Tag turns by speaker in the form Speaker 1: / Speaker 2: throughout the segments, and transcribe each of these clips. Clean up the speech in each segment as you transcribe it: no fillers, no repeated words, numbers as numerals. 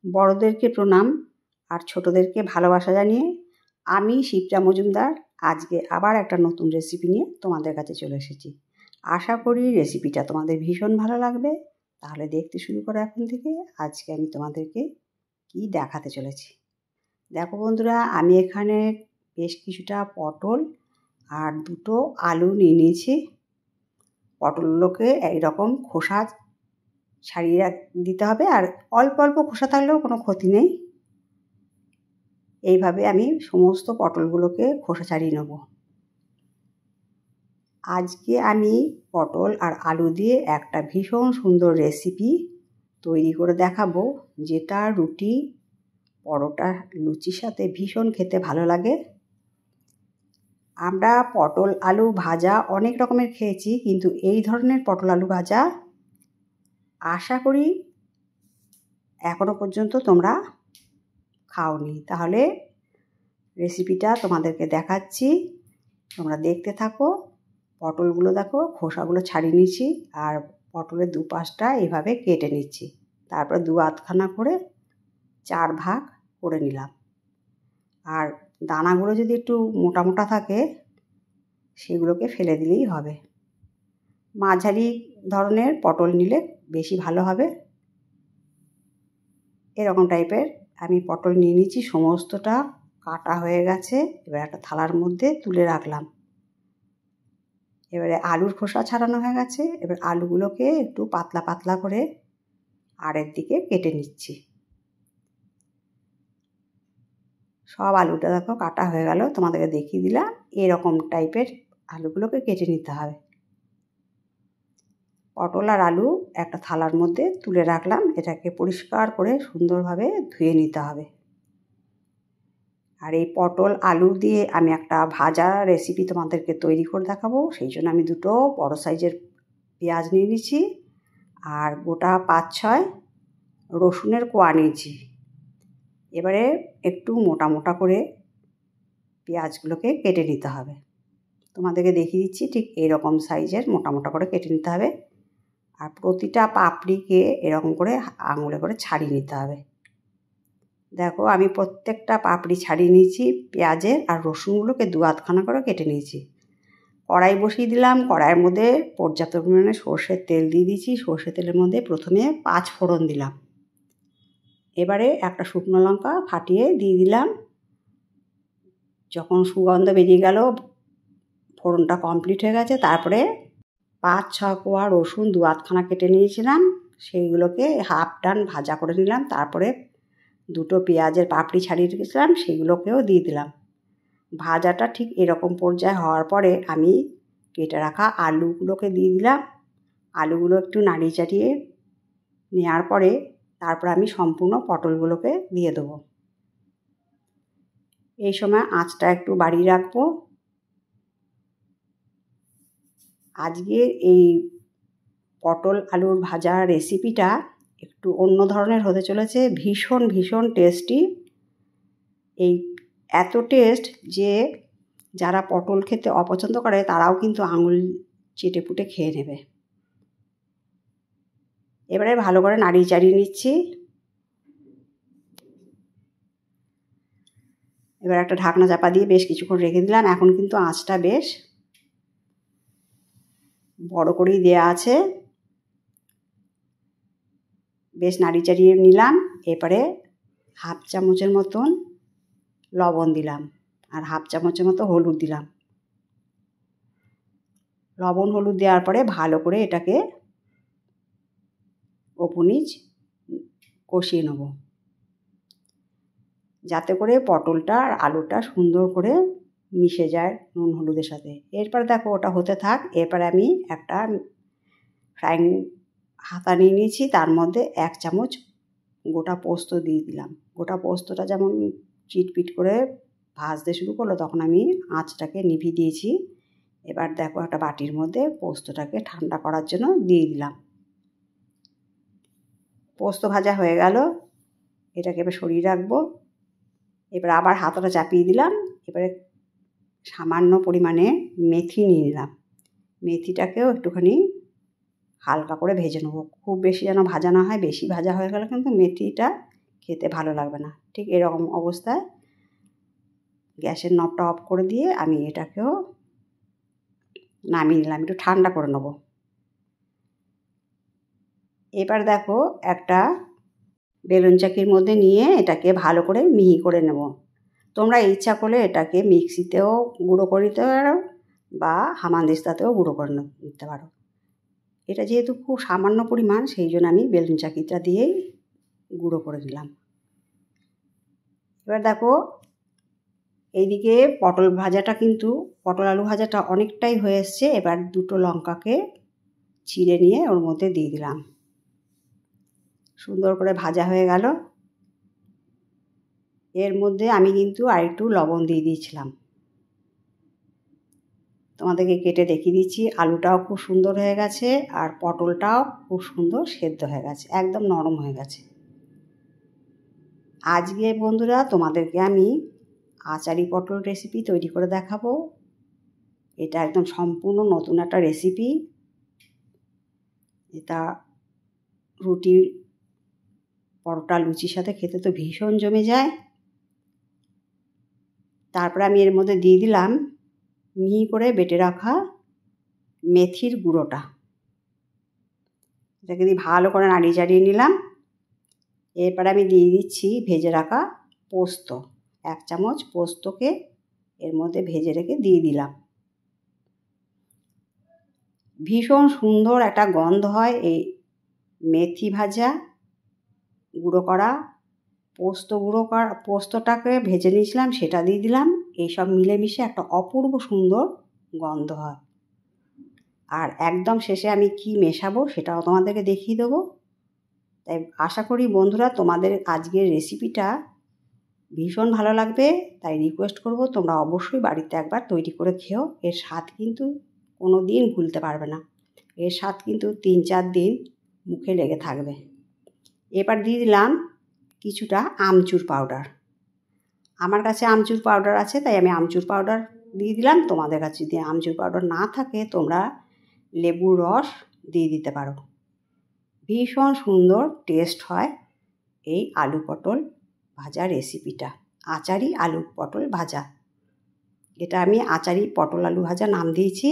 Speaker 1: বড়দেরকে প্রণাম আর ছোটদেরকে ভালোবাসা জানিয়ে আমি শিপ্রা মজুমদার আজকে আবার একটা নতুন রেসিপি নিয়ে তোমাদের কাছে চলে এসেছি। আশা করি রেসিপিটা তোমাদের ভীষণ ভালো লাগবে। তাহলে দেখতে শুরু করো এখন থেকে। আজকে আমি তোমাদেরকে কি দেখাতে চলেছি। দেখো বন্ধুরা, আমি এখানে বেশ কিছুটা পটল আর দুটো আলু নিয়ে নিয়েছি। পটলগুলোকে এইরকম খোসা ছাড়িয়ে দিতে হবে, আর অল্প অল্প খোসা থাকলেও কোনো ক্ষতি নেই। এইভাবে আমি সমস্ত পটলগুলোকে খোসা ছাড়িয়ে নেব। আজকে আমি পটল আর আলু দিয়ে একটা ভীষণ সুন্দর রেসিপি তৈরি করে দেখাবো, যেটা রুটি, পরোটা, লুচির সাথে ভীষণ খেতে ভালো লাগে। আমরা পটল আলু ভাজা অনেক রকমের খেয়েছি, কিন্তু এই ধরনের পটল আলু ভাজা আশা করি এখনো পর্যন্ত তোমরা খাওনি। তাহলে রেসিপিটা তোমাদেরকে দেখাচ্ছি, তোমরা দেখতে থাকো। পটলগুলো দেখো খোসাগুলো ছাড়িয়ে নিচ্ছি, আর পটলের দুপাশটা এইভাবে কেটে নিচ্ছি। তারপর দু আধখানা করে 4 ভাগ করে নিলাম। আর দানাগুলো যদি একটু মোটা মোটা থাকে সেগুলোকে ফেলে দিলেই হবে। মাঝারি ধরনের পটল নিলে বেশি ভালো হবে। এরকম টাইপের আমি পটল নিয়ে নিচ্ছি, সমস্তটা কাটা হয়ে গেছে। এবার একটা থালার মধ্যে তুলে রাখলাম। এবারে আলুর খোসা ছাড়ানো হয়ে গেছে। এবার আলুগুলোকে একটু পাতলা পাতলা করে আরেক দিকে কেটে নিচ্ছি। সব আলুটা দেখো কাটা হয়ে গেল, তোমাদেরকে দেখিয়ে দিলাম। এরকম টাইপের আলুগুলোকে কেটে নিতে হবে। পটল আর আলু একটা থালার মধ্যে তুলে রাখলাম। এটাকে পরিষ্কার করে সুন্দরভাবে ধুয়ে নিতে হবে। আর এই পটল আলু দিয়ে আমি একটা ভাজা রেসিপি তোমাদেরকে তৈরি করে দেখাবো। সেই জন্য আমি দুটো বড় সাইজের পেঁয়াজ নিয়ে নিয়েছি, আর গোটা 5-6 রসুনের কোয়া নিয়েছি। এবারে একটু মোটা মোটা করে পেঁয়াজগুলোকে কেটে নিতে হবে। তোমাদেরকে দেখিয়ে দিচ্ছি, ঠিক এরকম সাইজের মোটা মোটা করে কেটে নিতে হবে। আর প্রতিটা পাপড়িকে এরকম করে আঙুলে করে ছাড়িয়ে নিতে হবে। দেখো আমি প্রত্যেকটা পাপড়ি ছাড়িয়ে নিয়েছি পেঁয়াজের, আর রসুনগুলোকে 2 আধখানা করে কেটে নিয়েছি। কড়াই বসিয়ে দিলাম। কড়াইয়ের মধ্যে পর্যাপ্ত পরিমাণে সর্ষের তেল দিয়ে দিয়েছি। সর্ষের তেলের মধ্যে প্রথমে 5 ফোড়ন দিলাম। এবারে একটা শুকনো লঙ্কা ফাটিয়ে দিয়ে দিলাম। যখন সুগন্ধ বেরিয়ে গেল, ফোড়নটা কমপ্লিট হয়ে গেছে, তারপরে 5-6 কোয়া রসুন 2 আধখানা কেটে নিয়েছিলাম, সেইগুলোকে হাফ ডান ভাজা করে নিলাম। তারপরে দুটো পেঁয়াজের পাপড়ি ছাড়িয়ে রেখেছিলাম, সেগুলোকেও দিয়ে দিলাম। ভাজাটা ঠিক এরকম পর্যায়ে হওয়ার পরে আমি কেটে রাখা আলুগুলোকে দিয়ে দিলাম। আলুগুলো একটু নাড়িয়ে চাড়িয়ে নেওয়ার পরে তারপর আমি সম্পূর্ণ পটলগুলোকে দিয়ে দেবো। এই সময় আঁচটা একটু বাড়িয়ে রাখবো। আজকের এই পটল আলুর ভাজা রেসিপিটা একটু অন্য ধরনের হতে চলেছে, ভীষণ ভীষণ টেস্টি। এই এত টেস্ট যে যারা পটল খেতে অপছন্দ করে তারাও কিন্তু আঙুল চেটে পুটে খেয়ে নেবে। এবারে ভালো করে নাড়িয়ে চাড়িয়ে নিচ্ছি। এবার একটা ঢাকনা চাপা দিয়ে বেশ কিছুক্ষণ রেখে দিলাম। এখন কিন্তু আঁচটা বেশ বড় করেই দেওয়া আছে। বেশ নাড়িয়ে চাড়িয়ে নিলাম। এবারে হাফ চামচের মতন লবণ দিলাম, আর হাফ চামচের মতো হলুদ দিলাম। লবণ হলুদ দেওয়ার পরে ভালো করে এটাকে ওপর-নিচ কষিয়ে নেব, যাতে করে পটলটা আর আলুটা সুন্দর করে মিশে যায় নুন হলুদের সাথে। এরপর দেখো ওটা হতে থাক। এরপর আমি একটা ফ্রাইং হাতা নিয়ে নিয়েছি, তার মধ্যে 1 চামচ গোটা পোস্ত দিয়ে দিলাম। গোটা পোস্তটা যেমন চিটপিট করে ভাজতে শুরু করলো, তখন আমি আঁচটাকে নিভিয়ে দিয়েছি। এবার দেখো একটা বাটির মধ্যে পোস্তটাকে ঠান্ডা করার জন্য দিয়ে দিলাম। পোস্ত ভাজা হয়ে গেল, এটাকে এবার সরিয়ে রাখবো। এবার আবার হাতাটা চাপিয়ে দিলাম। এবারে সামান্য পরিমাণে মেথি নিয়ে নিলাম। মেথিটাকেও একটুখানি হালকা করে ভেজে নেবো, খুব বেশি যেন ভাজা না হয়। বেশি ভাজা হয়ে গেলে কিন্তু মেথিটা খেতে ভালো লাগবে না। ঠিক এরকম অবস্থায় গ্যাসের নবটা অফ করে দিয়ে আমি এটাকেও নামিয়ে নিলাম, একটু ঠান্ডা করে নেব। এবার দেখো একটা বেলুন চাকির মধ্যে নিয়ে এটাকে ভালো করে মিহি করে নেব। তোমরা ইচ্ছা করলে এটাকে মিক্সিতেও গুঁড়ো করে নিতে পারো বা হামানদিস্তাতেও গুঁড়ো করে নিতে পারো। এটা যেহেতু খুব সামান্য পরিমাণ, সেই জন্য আমি বেলুন চাকিটা দিয়েই গুঁড়ো করে দিলাম। এবার দেখো এইদিকে পটল ভাজাটা কিন্তু পটল আলু ভাজাটা অনেকটাই হয়ে এসছে। এবার দুটো লঙ্কাকে চিড়ে নিয়ে ওর মধ্যে দিয়ে দিলাম। সুন্দর করে ভাজা হয়ে গেল। এর মধ্যে আমি কিন্তু আরেকটু লবণ দিয়ে দিয়েছিলাম। তোমাদেরকে কেটে দেখিয়ে দিচ্ছি। আলুটাও খুব সুন্দর হয়ে গেছে আর পটলটাও খুব সুন্দর সেদ্ধ হয়ে গেছে, একদম নরম হয়ে গেছে। আজকে বন্ধুরা তোমাদেরকে আমি আচারি পটল রেসিপি তৈরি করে দেখাবো। এটা একদম সম্পূর্ণ নতুন একটা রেসিপি। এটা রুটি, পরোটা, লুচির সাথে খেতে তো ভীষণ জমে যায়। তারপরে আমি এর মধ্যে দিয়ে দিলাম মিহি করে বেটে রাখা মেথির গুঁড়োটা। এটাকে দিয়ে ভালো করে নাড়িয়ে চাড়িয়ে নিলাম। এরপরে আমি দিয়ে দিচ্ছি ভেজে রাখা পোস্ত। 1 চামচ পোস্তকে এর মধ্যে ভেজে রেখে দিয়ে দিলাম। ভীষণ সুন্দর একটা গন্ধ হয় এই মেথি ভাজা, গুঁড়ো করা পোস্তটাকে ভেজে নিয়েছিলাম, সেটা দিয়ে দিলাম। এইসব মিলেমিশে একটা অপূর্ব সুন্দর গন্ধ হয়। আর একদম শেষে আমি কি মেশাবো সেটাও তোমাদেরকে দেখিয়ে দেবো। তাই আশা করি বন্ধুরা তোমাদের আজকের রেসিপিটা ভীষণ ভালো লাগবে। তাই রিকোয়েস্ট করব তোমরা অবশ্যই বাড়িতে একবার তৈরি করে খেও। এর স্বাদ কিন্তু কোনো দিন ভুলতে পারবে না। এর স্বাদ কিন্তু 3-4 দিন মুখে লেগে থাকবে। এবার দিয়ে দিলাম কিছুটা আমচুর পাউডার। আমার কাছে আমচুর পাউডার আছে তাই আমি আমচুর পাউডার দিয়ে দিলাম। তোমাদের কাছে যদি আমচুর পাউডার না থাকে তোমরা লেবুর রস দিয়ে দিতে পারো। ভীষণ সুন্দর টেস্ট হয় এই আলু পটল ভাজা রেসিপিটা, আচারি আলু পটল ভাজা। এটা আমি আচারি পটল আলু ভাজা নাম দিয়েছি।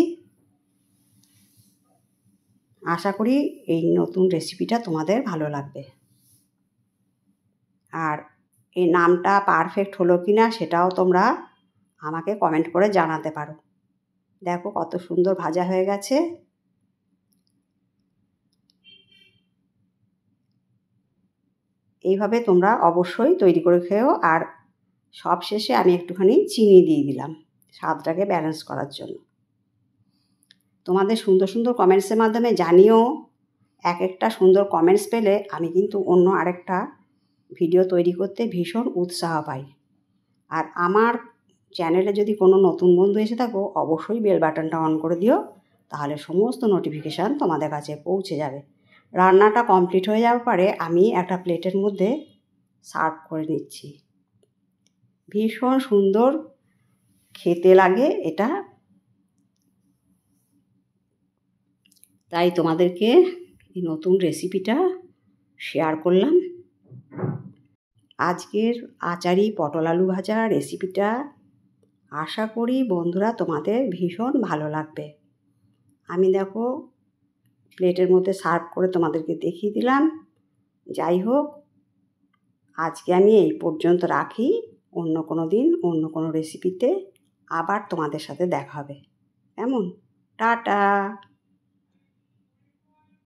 Speaker 1: আশা করি এই নতুন রেসিপিটা তোমাদের ভালো লাগবে। আর এই নামটা পারফেক্ট হলো কি না সেটাও তোমরা আমাকে কমেন্ট করে জানাতে পারো। দেখো কত সুন্দর ভাজা হয়ে গেছে। এইভাবে তোমরা অবশ্যই তৈরি করে খেও। আর সব শেষে আমি একটুখানি চিনি দিয়ে দিলাম স্বাদটাকে ব্যালেন্স করার জন্য। তোমাদের সুন্দর সুন্দর কমেন্টসের মাধ্যমে জানিও। একটা সুন্দর কমেন্টস পেলে আমি কিন্তু অন্য আরেকটা ভিডিও তৈরি করতে ভীষণ উৎসাহ পাই। আর আমার চ্যানেলে যদি কোনো নতুন বন্ধু এসে থাকো অবশ্যই বেল বাটনটা অন করে দিও, তাহলে সমস্ত নোটিফিকেশান তোমাদের কাছে পৌঁছে যাবে। রান্নাটা কমপ্লিট হয়ে যাওয়ার পরে আমি একটা প্লেটের মধ্যে সার্ভ করে নিচ্ছি। ভীষণ সুন্দর খেতে লাগে এটা। তাই তোমাদেরকে এই নতুন রেসিপিটা শেয়ার করলাম। আজকের আচারি পটল আলু ভাজা রেসিপিটা আশা করি বন্ধুরা তোমাদের ভীষণ ভালো লাগবে। আমি দেখো প্লেটের মধ্যে সার্ভ করে তোমাদেরকে দেখিয়ে দিলাম। যাই হোক, আজকে আমি এই পর্যন্ত রাখি। অন্য কোনো দিন অন্য কোনো রেসিপিতে আবার তোমাদের সাথে দেখা হবে। কেমন? টাটা।